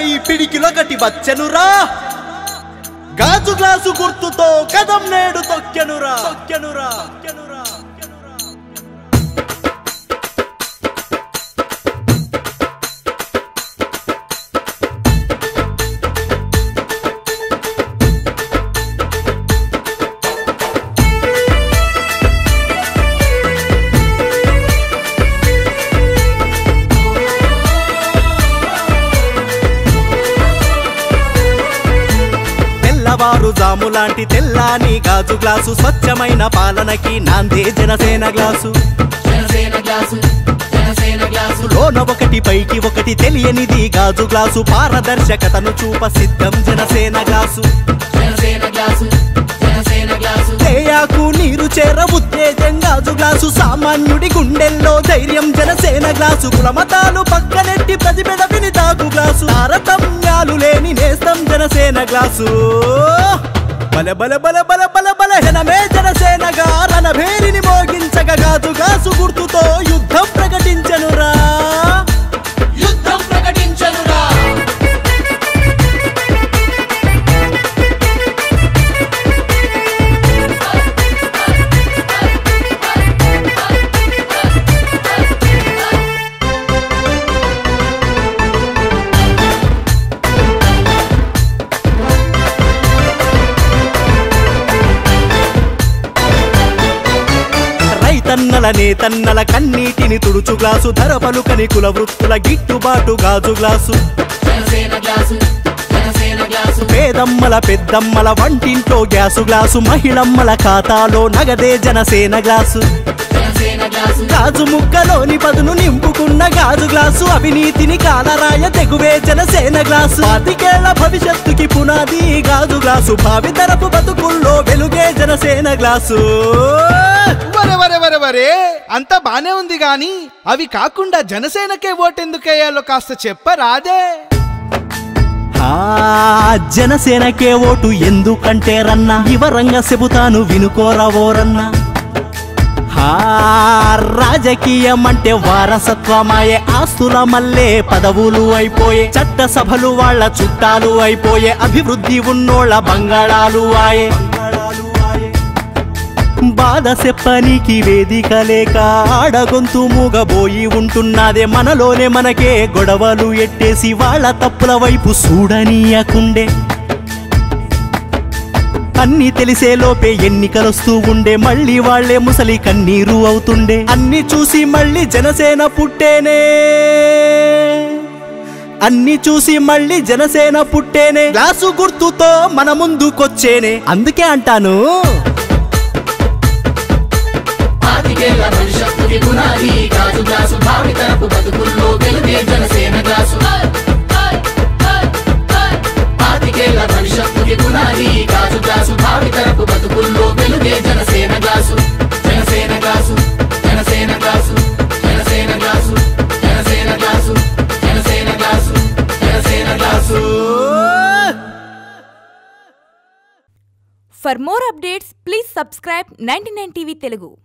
ఈ పిడికిలొకటి వచ్చెనురా గాజు గ్లాసు గుర్తుతో కదం నేడు తొక్కెనురా తెల్లవారు జాములాంటి తెల్లాని గాజు గ్లాసు స్వచ్ఛమైన పాలనకి నాందే జనసేన గ్లాసు లోన ఒకటి పైకి ఒకటి తెలియనిది గాజు గ్లాసు పారదర్శకతను చూప సిద్ధం జనసేన గ్లాసు తేయాకు నీరు చేర ఉత్తేజం గాజు గ్లాసు సామాన్యుడి గుండెల్లో ధైర్యం జనసేన గ్లాసు కులమతాలు పక్కనెట్టి ప్రతిబిడ వినితాకు గ్లాసు తారతమ్యాలు లేని నేస్తం జనసేన గ్లాసు బల బల బల బల బల బల జనమే జనసేనగా రణభేరిని మోగించగ గాజు గ్లాసు గుర్తుతో యుద్ధం ప్రకటించనురా తన్నల నేతన్నల కన్నీటిని తుడుచు గ్లాసు ధర పలుకని కుల వృత్తుల గిట్టుబాటు గాజు గ్లాసు పేదమ్మల పెద్దమ్మల వంటింట్లో గ్యాసు గ్లాసు మహిళమ్మల ఖాతాలో నగదే జనసేన గ్లాసు గాజు ముక్కలోని పదును నింపుకున్న గాజు గ్లాసు అవినీతిని కాలరాయ తెగువే జనసేన గ్లాసు 25 ఏళ్ల భవిష్యత్తుకి పునాది గాజు గ్లాసు భావితరపు బతుకుల్లో వెలుగే జనసేన గ్లాసు వరే అంతా బానే ఉంది గాని అవి కాకుండా జనసేనకే ఓటెందుకేయాలో కాస్త చెప్పరాదే జనసేనకే ఓటు ఎందుకంటే రన్నా వివరంగా చెబుతాను వినుకోరవోరన్నా రాజకీయం అంటే వారసత్వమాయే ఆస్తుల మల్లే పదవులు అయిపోయే చట్టసభలు వాళ్ళ చుట్టాలు అయిపోయే అభివృద్ధి ఉన్నోళ్ళ బంగాళాలు ఆయే బాధ చెప్పనీకి వేదిక లేక ఆడగొంతు మూగబోయి ఉంటున్నదే మనలోనే మనకే గొడవలు ఎట్టేసి వాళ్ళ తప్పుల వైపు చూడనీయకుండే అన్ని తెలిసే లోపే ఎన్నికలొస్తూ ఉండే మళ్ళీ వాళ్లే ముసలి కన్నీరు అవుతుండే అన్ని చూసి మళ్ళీ జనసేన పుట్టేనే గ్లాసు గుర్తుతో మన ముందుకొచ్చేనే అందుకే అంటాను భవిష్యత్తుకి పునాది గాజు గ్లాసు భావితరపు బతుకుల్లో వెలుగే జనసేన గ్లాసు 25 ఏళ్ల భవిష్యత్తుకి పునాది గాజు గ్లాసు భావితరపు బతుకుల్లో వెలుగే Janasena glass Janasena glass Janasena glass Janasena glass Janasena glass Janasena glass Janasena glass. For more updates, please subscribe 99 TV Telugu.